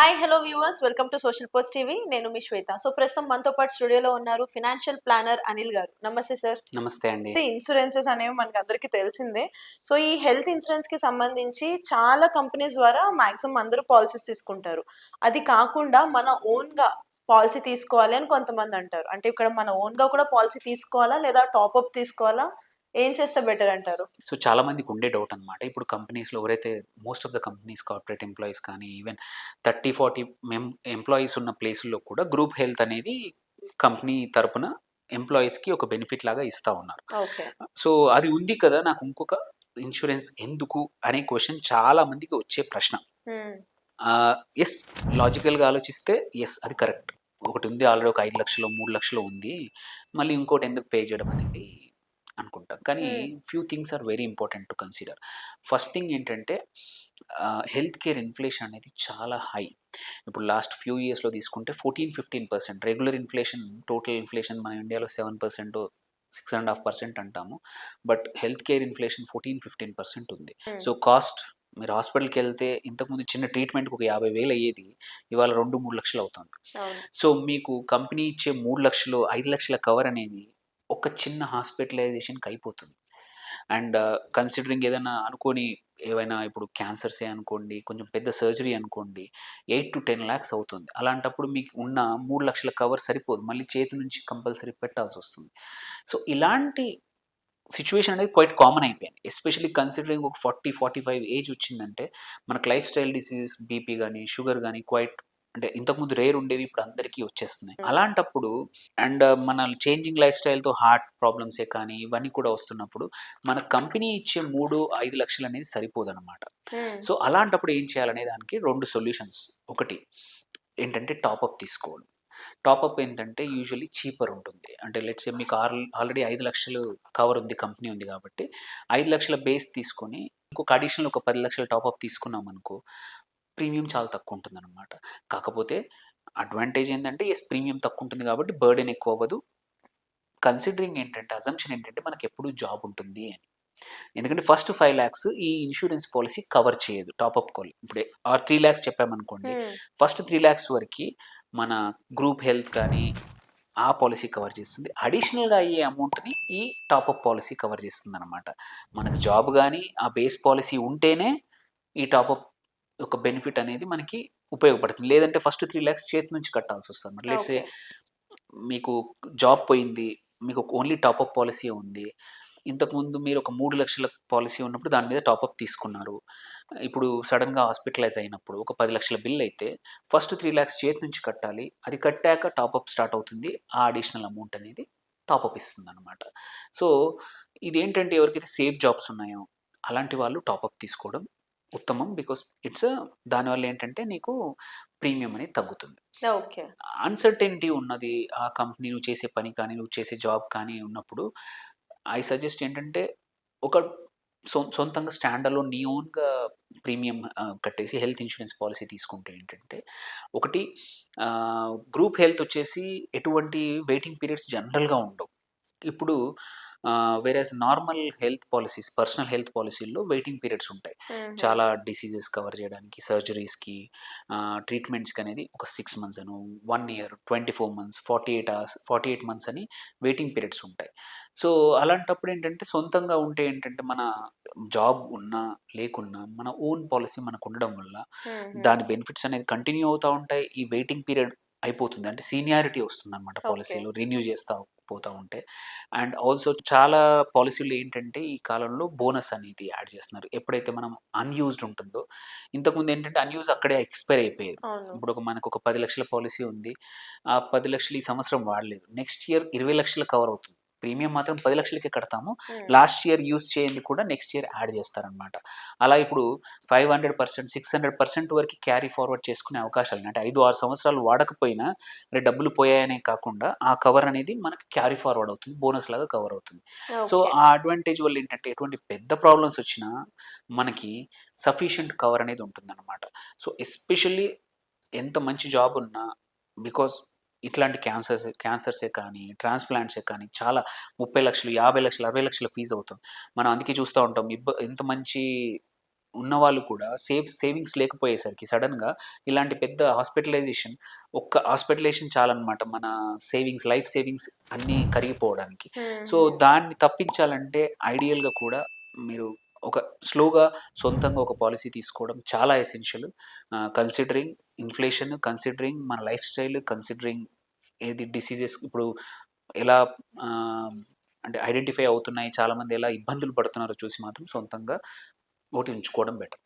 Hi hello viewers, welcome to social post TV. నేను మీ శ్వేత. So ప్రస్తుతం మనతో పాటు స్టూడియోలో ఉన్నారు ఫినాన్షియల్ ప్లానర్ అనిల్ గారు. నమస్తే సార్. నమస్తే అండి. ఇన్సూరెన్సెస్ అనేవి మనకి అందరికీ తెలిసిందే. సో ఈ హెల్త్ ఇన్సూరెన్స్ కి సంబంధించి చాలా కంపెనీస్ ద్వారా మాక్సిమం అందరూ పాలసీస్ తీసుకుంటారు. అది కాకుండా మన ఓన్ గా పాలసీ తీసుకోవాలి అని కొంతమంది అంటారు. అంటే ఇక్కడ మన ఓన్ గా కూడా పాలసీ తీసుకోవాలా లేదా టాప్ అప్ తీసుకోవాలా? ఏం చేస్తే బెటర్ అంటారు? సో, చాలా మందికి ఉండే డౌట్ అనమాట. ఇప్పుడు కంపెనీస్‌లో ఎవరైతే most of the companies corporate employees కానీ, ఈవెన్ 30, 40 ఎంప్లాయీస్ ఉన్న ప్లేసుల్లో కూడా గ్రూప్ హెల్త్ అనేది కంపెనీ తరపున ఎంప్లాయీస్‌కి ఒక బెనిఫిట్ లాగా ఇస్తా ఉన్నారు. ఓకే. సో, అది ఉంది కదా! నాకు ఇంకొక ఇన్స్యూరెన్స్ ఎందుకు అనే క్వెషన్ చాలా మందికి వచ్చే ప్రశ్న. హ్మ్. యెస్, లాజికల్‌గా ఆలోచిస్తే యెస్, అది కరెక్ట్. ఒకటి ఉంది, ఆల్రెడీ ఒక 5,00,000 3,00,000 ఉంది. మళ్ళీ ఇంకోటి ఎందుకు పే చేయడం అనేది అనుకుంటాం. కానీ hmm. Few things are very important to consider. First thing ఏంటంటే హెల్త్ కేర్ ఇన్ఫ్లేషన్ అనేది చాలా హై. ఇప్పుడు లాస్ట్ ఫ్యూ ఇయర్స్‌లో తీసుకుంటే 14-15% రెగ్యులర్ ఇన్ఫ్లేషన్, టోటల్ ఇన్ఫ్లేషన్ మన ఇండియాలో 7%, 6.5% అంటాము. బట్ హెల్త్ కేర్ ఇన్ఫ్లేషన్ 14-15% ఉంది. హ్మ్. సో, కాస్ట్ మీరు హాస్పిటల్‌కెళ్తే ఇంతకుముందు చిన్న ట్రీట్మెంట్‌కి ఒక 50,000 అయ్యేది. ఇవాళ 2-3 లక్షలు అవుతుంది. అవును. సో, మీకు కంపెనీ ఇచ్చే 3,00,000, 5,00,000 కవర్ అనేది ఒక చిన్న హాస్పిటలైజేషన్‌కి అయిపోతుంది. అండ్ కన్సిడరింగ్ ఏదైనా అనుకోని ఏవైనా ఇప్పుడు క్యాన్సర్సే అనుకోండి, కొంచెం పెద్ద సర్జరీ అనుకోండి, 8-10 లాక్స్ అవుతుంది. అలాంటప్పుడు మీకు ఉన్న 3,00,000 కవర్ సరిపోదు. మళ్ళీ చేతి నుంచి కంపల్సరీ పెట్టాల్సొస్తుంది. సో, ఇలాంటి సిట్యుయేషన్ అనేది క్వైట్ కామన్ అయిపోయింది. ఎస్పెషల్లీ కన్సిడరింగ్ ఒక 40, 45 ఏజ్ వచ్చిందంటే మనకు లైఫ్ స్టైల్ డిసీజెస్ బీపీ గాని, షుగర్ గాని క్వైట్ అంటే ఇంతకుముందు రేర్ ఉండేవి, ఇప్పుడు అందరికీ వచ్చేస్తున్నాయి. హ్మ్. అలాంటప్పుడు అండ్ మన చేంజింగ్ లైఫ్ స్టైల్‌తో హార్ట్ ప్రాబ్లమ్సే కానీ ఇవన్నీ కూడా వస్తున్నప్పుడు మన కంపెనీ ఇచ్చే 3, 5 లక్షలు అనేది సరిపోదనమాట. హ్మ్. సో, అలాంటప్పుడు ఏం చేయాలనే దానికి 2 సొల్యూషన్స్. ఒకటి ఏంటంటే టాపప్ తీసుకోవడం. టాపప్ ఏంటంటే యూజువల్లీ చీపర్ ఉంటుంది. అంటే లెట్స్ సే మీకు ఆల్రెడీ 5,00,000 కవర్ ఉంది, కంపెనీ ఉంది కాబట్టి 5,00,000 బేస్ తీసుకొని ఇంకొక అడిషనల్ ఒక 10,00,000 టాపప్ తీసుకున్నామనుకో, ప్రీమియం చాలా తక్కువ ఉంటుందనమాట. కాకపోతే అడ్వాంటేజ్ ఏంటంటే యెస్, ప్రీమియం తక్కువ ఉంటుంది కాబట్టి బర్డెన్ ఎక్కువ అవ్వదు. కన్సిడరింగ్ ఏంటంటే అజంప్షన్ ఏంటంటే మనకెప్పుడు జాబ్ ఉంటుంది అని. ఎందుకంటే ఫస్ట్ 5,00,000 ఈ ఇన్స్యూరెన్స్ పాలిసీ కవర్ చేయదు టాపప్ కాల్. ఇప్పుడే 3,00,000 చెప్పామనుకోండి. హ్మ్. ఫస్ట్ 3,00,000 వరకి మన గ్రూప్ హెల్త్ కానీ ఆ పాలిసీ కవర్ చేస్తుంది. అడిషనల్‌గా అయ్యే అమౌంట్‌ని ఈ టాపప్ పాలిసీ కవర్ చేస్తుందనమాట. మనకు జాబ్ గాని, ఆ బేస్ పాలిసీ ఉంటేనే ఈ టాపప్ యొక్క బెనిఫిట్ అనేది మనకి ఉపయోగపడుతుంది. లేదంటే ఫస్ట్ 3,00,000 చేతి నుంచి కట్టాల్సొస్తదనమాట. Let's say okay. మీకు జాబ్ పోయింది. మీకు ఓన్లీ టాపప్ పాలిసీయే ఉంది. ఇంతకుముందు మీరు ఒక 3,00,000 పాలిసీ ఉన్నప్పుడు దాని మీద టాపప్ తీసుకున్నారు. ఇప్పుడు సడెన్‌గా హాస్పిటలైజ్ అయినప్పుడు ఒక 10,00,000 బిల్ అయితే ఫస్ట్ 3,00,000 చేతి నుంచి కట్టాలి. అది కట్టాక టాపప్ స్టార్ట్ అవుతుంది. ఆ అడిషనల్ అమౌంట్ అనేది టాపప్ ఇస్తుందనమాట. సో, ఇదేంటంటే ఎవరికైతే సేఫ్ జాబ్స్ ఉన్నాయో అలాంటి వాళ్ళు టాపప్ తీసుకోవడం ఉత్తమం. బికాస్ దానివల్ల ఏంటంటే నీకు ప్రీమియం అనేది తగ్గుతుంది. ఓకే. అన్‌సర్టెనిటీ ఉన్నది. ఆ కంపెనీ నువ్వు చేసే పని కానీ, నువ్వు చేసే జాబ్ కానీ ఉన్నప్పుడు ఐ సజెస్ట్ ఏంటంటే ఒక సొంతంగా స్టాండ్ అలోన్ నీ ఓన్‌గా ప్రీమియం కట్టేసి హెల్త్ ఇన్స్యూరెన్స్ పాలిసీ తీసుకుంటే ఏంటంటే, ఒకటి గ్రూప్ హెల్త్ వచ్చేసి ఎటువంటి వెయిటింగ్ పీరియడ్స్ జనరల్‌గా ఉండవు. ఇప్పుడు వేరేస్ normal health policies, personal health పాలిసీల్లో వెయిటింగ్ పీరియడ్స్ ఉంటాయి. హుహు. చాలా డిసీజెస్ కవర్ చేయడానికి, సర్జరీస్‌కి, ట్రీట్మెంట్స్‌కి అనేది ఒక 6 మంత్స్ అను, 1 ఇయర్, 24 మంత్స్, 48 అవర్స్, 48 మంత్స్ అని వెయిటింగ్ పీరియడ్స్ ఉంటాయి. సో, అలాంటప్పుడు ఏంటంటే సొంతంగా ఉంటే ఏంటంటే మన జాబ్ ఉన్నా, లేకున్నా మన ఓన్ పాలిసీ మనకుండడం వల్ల హుహు. దాని బెనిఫిట్స్ అనేది కంటిన్యూ అవుతా ఉంటాయి. ఈ వెయిటింగ్ పీరియడ్ అయిపోతుంది. అంటే సీనియారిటీ వస్తుందనమాట ఓకే. పాలిసీలో రిన్యూ చేస్తా పోతా ఉంటే. అండ్ ఆల్సో చాలా పాలిసీలు ఏంటంటే ఈ కాలంలో బోనస్ అనేది యాడ్ చేస్తున్నారు. ఎప్పుడైతే మనం అన్‌యూజ్డ్ ఉంటుందో, ఇంతకుముందు ఏంటంటే అన్‌యూజ్ అక్కడే ఎక్స్‌పైర్ అయిపోయేది. అవును. ఇప్పుడు మనకొక 10,00,000 పాలిసీ ఉంది. ఆ 10,00,000 ఈ సంవత్సరం వాడలేదు. నెక్స్ట్ ఇయర్ 20,00,000 కవర్ అవుతుంది. ప్రీమియం మాత్రం 10,00,000కే కడతాము. హ్మ్. లాస్ట్ ఇయర్ యూజ్ చేయంది కూడా నెక్స్ట్ ఇయర్ యాడ్ చేస్తారనమాట. అలా ఇప్పుడు 500%, 600% వరకు క్యారీ ఫార్వర్డ్ చేసుకునే అవకాశాలున్నాయి. అంటే 5, 6 సంవత్సరాలు వాడకపోయినా అరే డబ్బులు పోయాయనే కాకుండా ఆ కవర్ అనేది మనకి క్యారీ ఫార్వర్డ్ అవుతుంది. బోనస్ లాగా కవర్ అవుతుంది. So, okay. ఆ అడ్వాంటేజ్ వల్ల ఏంటంటే ఎటువంటి పెద్ద ప్రాబ్లమ్స్ వచ్చినా మనకి సఫిషియంట్ కవర్ అనేది ఉంటుందన్నమాట. సో, ఎస్పెషల్లీ ఎంత మంచి జాబ్ ఉన్నా బికాజ్ ఇట్లాంటి క్యాన్సర్సే కానీ, ట్రాన్స్‌ప్లాంట్సే కానీ చాలా 30,00,000, 50,00,000, 60,00,000 ఫీజ్ అవుతుంది. మనం అందుకే చూస్తా ఉంటాం. ఎంత మంచి ఉన్నవాళ్ళు కూడా సేవింగ్స్ లేకపోయేసరికి సడన్‌గా ఇలాంటి పెద్ద హాస్పిటలైజేషన్ చాలన్నమాట మన లైఫ్ సేవింగ్స్ అన్నీ కరిగిపోవడానికి. సో, హ్మ్. దాన్ని తప్పించాలంటే ఐడియల్‌గా కూడా మీరు ఒక స్లోగా సొంతంగా ఒక పాలిసీ తీసుకోవడం చాలా ఎసెన్షియల్. కన్సిడరింగ్ ఇన్‌ఫ్లేషన్, కన్సిడరింగ్ మన లైఫ్ స్టైల్, కన్సిడరింగ్ ఏది డిసీజెస్ ఇప్పుడు ఎలా అంటే ఐడెంటిఫై అవుతున్నాయి, చాలామంది ఎలా ఇబ్బందులు పడుతున్నారో చూసి మాత్రం సొంతంగా ఒకటి ఉంచుకోవడం బెటర్.